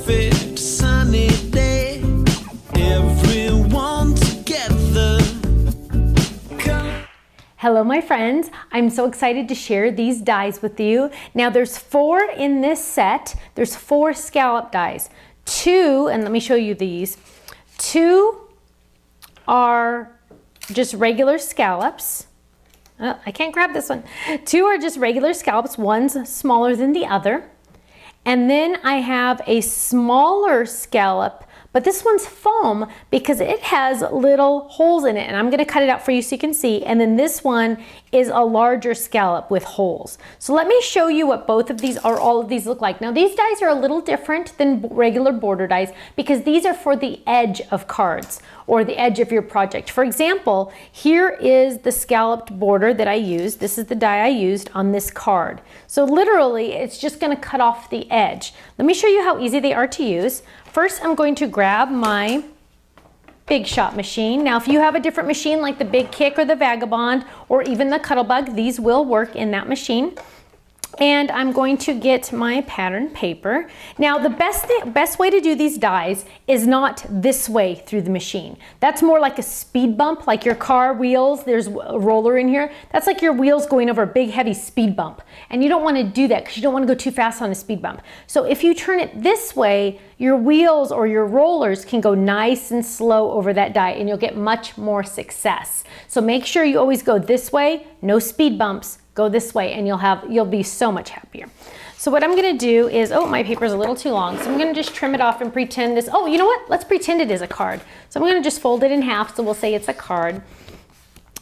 perfect sunny day. Everyone together. Hello my friends, I'm so excited to share these dies with you. Now there's 4 in this set. There's 4 scallop dies. 2, and let me show you these. 2 are just regular scallops. Oh, I can't grab this one. 2 are just regular scallops. One's smaller than the other. And then I have a smaller scallop, but this one's foam because it has little holes in it, and I'm going to cut it out for you so you can see. And then this one is a larger scallop with holes. So let me show you what both of these or all of these look like. Now these dies are a little different than regular border dies because these are for the edge of cards or the edge of your project. For example, here is the scalloped border that I used. This is the die I used on this card. So literally it's just going to cut off the edge. Let me show you how easy they are to use. First, I'm going to grab my Big Shot machine. Now, if you have a different machine like the Big Kick or the Vagabond or even the Cuttlebug, these will work in that machine. And I'm going to get my pattern paper. Now, the best way to do these dies is not this way through the machine. That's more like a speed bump, like your car wheels. There's a roller in here. That's like your wheels going over a big, heavy speed bump. And you don't want to do that because you don't want to go too fast on a speed bump. So if you turn it this way, your wheels or your rollers can go nice and slow over that die and you'll get much more success. So make sure you always go this way, no speed bumps. Go this way and you'll be so much happier. So what I'm gonna do is, oh, my paper's a little too long, so I'm gonna just trim it off and pretend this, oh, you know what? Let's pretend it is a card. So I'm gonna just fold it in half, so we'll say it's a card.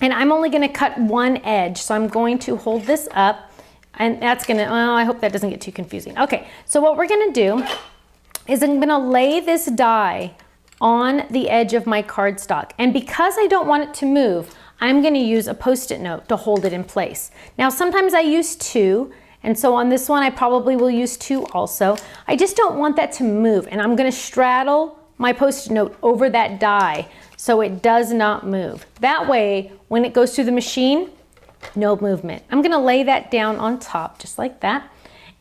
And I'm only gonna cut one edge, so I'm going to hold this up, and that's gonna, oh, I hope that doesn't get too confusing. Okay, so what we're gonna do is I'm gonna lay this die on the edge of my cardstock. And because I don't want it to move, I'm going to use a Post-it note to hold it in place. Now sometimes I use 2, and so on this one I probably will use 2 also. I just don't want that to move, and I'm going to straddle my Post-it note over that die so it does not move. That way, when it goes through the machine, no movement. I'm going to lay that down on top just like that.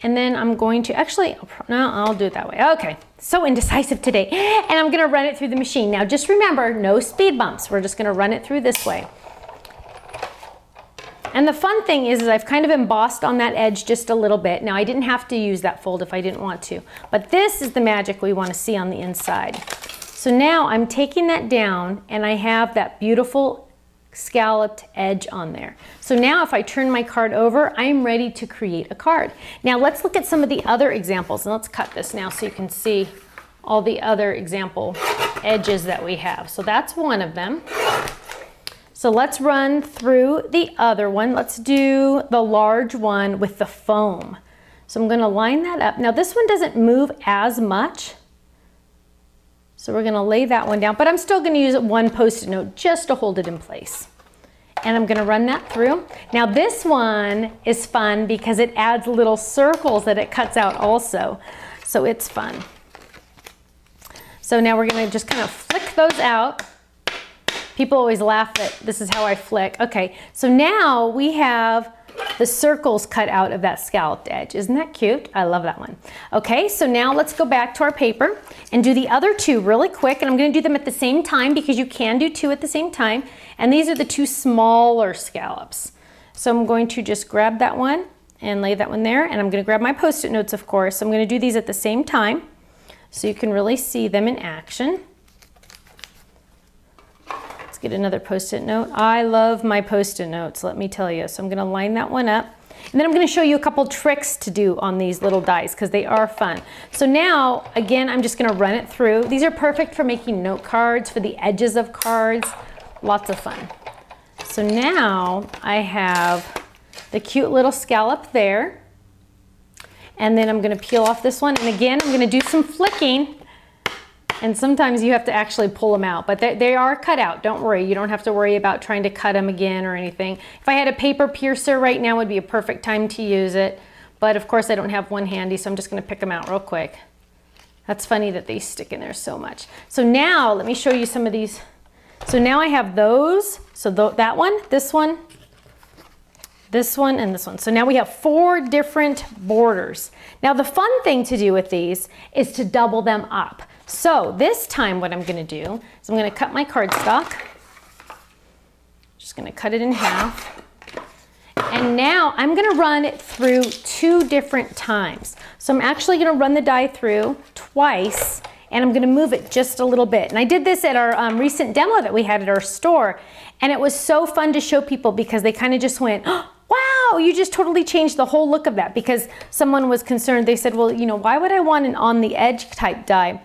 And then I'm going to, actually, no, I'll do it that way. Okay, so indecisive today. And I'm gonna run it through the machine. Now just remember, no speed bumps. We're just gonna run it through this way. And the fun thing is I've kind of embossed on that edge just a little bit. Now I didn't have to use that fold if I didn't want to, but this is the magic we wanna see on the inside. So now I'm taking that down and I have that beautiful scalloped edge on there. So now if I turn my card over, I'm ready to create a card. Now let's look at some of the other examples, and let's cut this now so you can see all the other example edges that we have. So that's one of them. So let's run through the other one. Let's do the large one with the foam. So I'm going to line that up. Now this one doesn't move as much, so we're gonna lay that one down, but I'm still gonna use one Post-it note just to hold it in place. And I'm gonna run that through. Now this one is fun because it adds little circles that it cuts out also. So it's fun. So now we're gonna just kind of flick those out. People always laugh that this is how I flick. Okay, so now we have the circles cut out of that scalloped edge. Isn't that cute? I love that one. Okay, so now let's go back to our paper and do the other 2 really quick. And I'm going to do them at the same time because you can do 2 at the same time. And these are the 2 smaller scallops. So I'm going to just grab that one and lay that one there. And I'm going to grab my Post-it notes, of course. So I'm going to do these at the same time so you can really see them in action. Get another Post-it note. I love my Post-it notes, let me tell you. So I'm gonna line that one up. And then I'm gonna show you a couple tricks to do on these little dies because they are fun. So now, again, I'm just gonna run it through. These are perfect for making note cards, for the edges of cards. Lots of fun. So now I have the cute little scallop there. And then I'm gonna peel off this one. And again, I'm gonna do some flicking. And sometimes you have to actually pull them out, but they are cut out. Don't worry, you don't have to worry about trying to cut them again or anything. If I had a paper piercer right now would be a perfect time to use it, but of course I don't have one handy, so I'm just gonna pick them out real quick. That's funny that they stick in there so much. So now, let me show you some of these. So now I have those, so that one, this one, this one, and this one. So now we have 4 different borders. Now the fun thing to do with these is to double them up. So this time what I'm gonna do is I'm gonna cut my cardstock. Just gonna cut it in half. And now I'm gonna run it through 2 different times. So I'm actually gonna run the die through twice, and I'm gonna move it just a little bit. And I did this at our recent demo that we had at our store, and it was so fun to show people because they kind of just went, oh, wow, you just totally changed the whole look of that, because someone was concerned. They said, well, you know, why would I want an on the edge type die?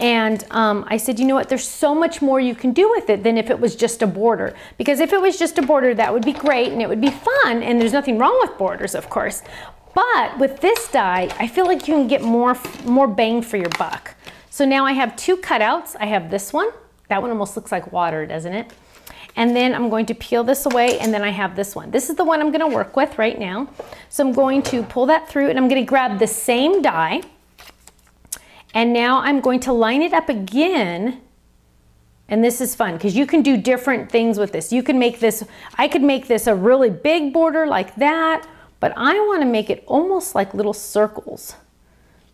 And I said, you know what, there's so much more you can do with it than if it was just a border. Because if it was just a border, that would be great and it would be fun, and there's nothing wrong with borders, of course. But with this die, I feel like you can get more bang for your buck. So now I have 2 cutouts. I have this one. That one almost looks like water, doesn't it? And then I'm going to peel this away, and then I have this one. This is the one I'm gonna work with right now. So I'm going to pull that through, and I'm gonna grab the same die, and now I'm going to line it up again. And this is fun because you can do different things with this. You can make this, I could make this a really big border like that, but I want to make it almost like little circles.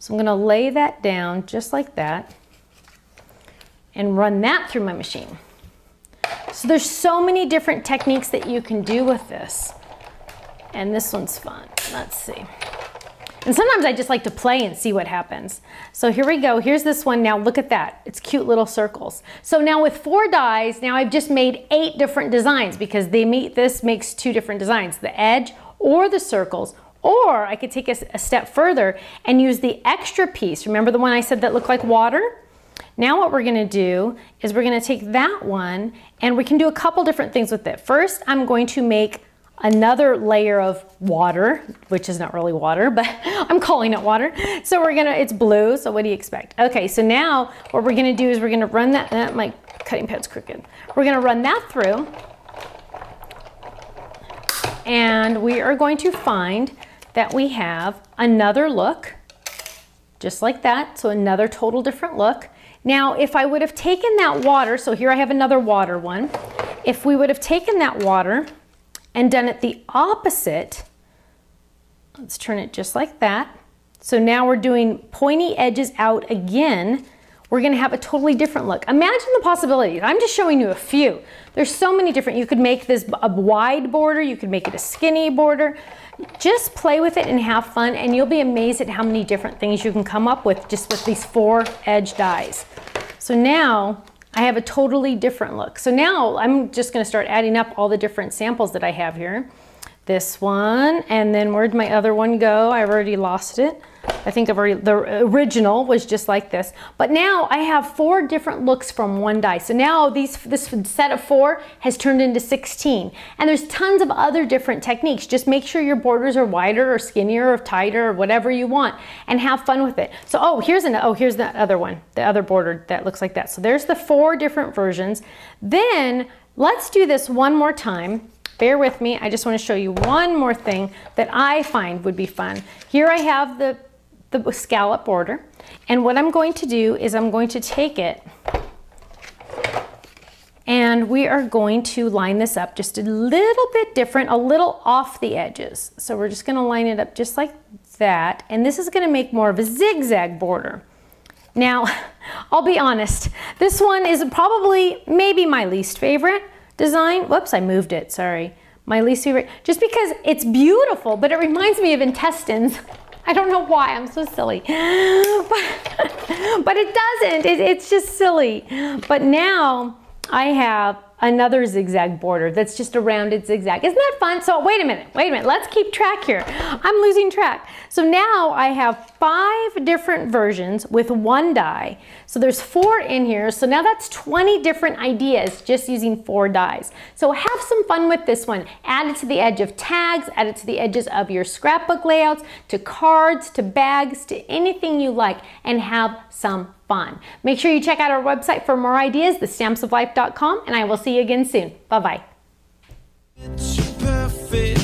So I'm going to lay that down just like that and run that through my machine. So there's so many different techniques that you can do with this. And this one's fun. Let's see. And sometimes I just like to play and see what happens. So here we go. Here's this one. Now look at that. It's cute little circles. So now with 4 dies, now I've just made 8 different designs because this makes 2 different designs, the edge or the circles. Or I could take a step further and use the extra piece. Remember the one I said that looked like water? Now what we're gonna do is we're gonna take that one, and we can do a couple different things with it. First, I'm going to make another layer of water, which is not really water, but I'm calling it water. So it's blue, so what do you expect? Okay, so now what we're gonna do is we're gonna run that, my cutting pad's crooked. We're gonna run that through, and we are going to find that we have another look, just like that, so another total different look. Now, if I would have taken that water, so here I have another water one. If we would have taken that water and done it the opposite, let's turn it just like that. So now we're doing pointy edges out again. We're gonna have a totally different look. Imagine the possibilities. I'm just showing you a few. There's so many different, you could make this a wide border, you could make it a skinny border. Just play with it and have fun, and you'll be amazed at how many different things you can come up with just with these 4 edge dies. So now I have a totally different look. So now I'm just gonna start adding up all the different samples that I have here. This one, and then where'd my other one go? I've already lost it. I think the original was just like this. But now I have 4 different looks from one die. So now this set of 4 has turned into 16. And there's tons of other different techniques. Just make sure your borders are wider or skinnier or tighter or whatever you want, and have fun with it. So here's the other one, the other border that looks like that. So there's the 4 different versions. Then let's do this one more time. Bear with me, I just want to show you one more thing that I find would be fun. Here I have the scallop border, and what I'm going to do is I'm going to take it and we are going to line this up just a little bit different, a little off the edges. So we're just going to line it up just like that, and this is going to make more of a zigzag border. Now, I'll be honest, this one is probably maybe my least favorite design. Whoops, I moved it, sorry. My least favorite, just because it's beautiful, but it reminds me of intestines. I don't know why, I'm so silly. But it doesn't, it's just silly. But now I have another zigzag border that's just a rounded zigzag. Isn't that fun? So wait a minute, let's keep track here. I'm losing track. So now I have 5 different versions with 1 die. So there's 4 in here, so now that's 20 different ideas just using 4 dies. So have some fun with this one. Add it to the edge of tags, add it to the edges of your scrapbook layouts, to cards, to bags, to anything you like, and have some fun. Make sure you check out our website for more ideas, thestampsoflife.com, and I will see you again soon. Bye-bye. It's perfect.